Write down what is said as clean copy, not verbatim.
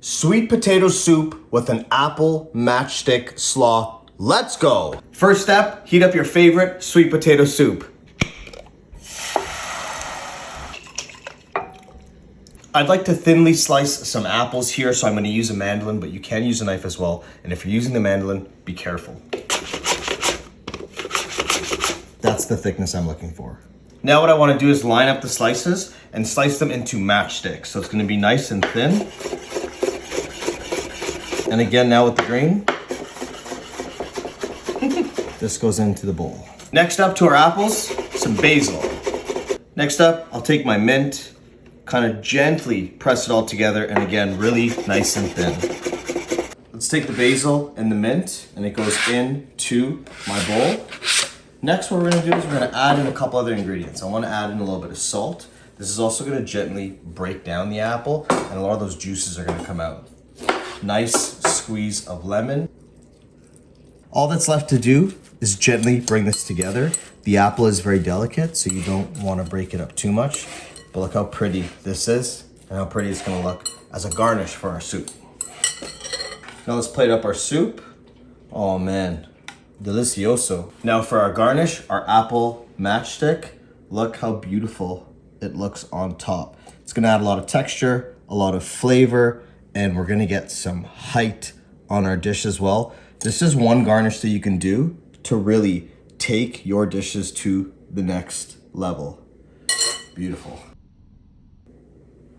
Sweet potato soup with an apple matchstick slaw. Let's go. First step, heat up your favorite sweet potato soup. I'd like to thinly slice some apples here, so I'm going to use a mandolin, but you can use a knife as well. And if you're using the mandolin, be careful. That's the thickness I'm looking for. Now what I want to do is line up the slices and slice them into matchsticks. So it's going to be nice and thin. And again, now with the green, this goes into the bowl. Next up to our apples, some basil. Next up, I'll take my mint, kind of gently press it all together, and again, really nice and thin. Let's take the basil and the mint, and it goes into my bowl. Next, what we're gonna do is we're gonna add in a couple other ingredients. I wanna add in a little bit of salt. This is also gonna gently break down the apple, and a lot of those juices are gonna come out. Nice squeeze of lemon. All that's left to do is gently bring this together. The apple is very delicate, so you don't wanna break it up too much. But look how pretty this is and how pretty it's gonna look as a garnish for our soup. Now let's plate up our soup. Oh man, delicioso. Now for our garnish, our apple matchstick. Look how beautiful it looks on top. It's gonna add a lot of texture, a lot of flavor, and we're gonna get some height on our dish as well. This is one garnish that you can do to really take your dishes to the next level. Beautiful.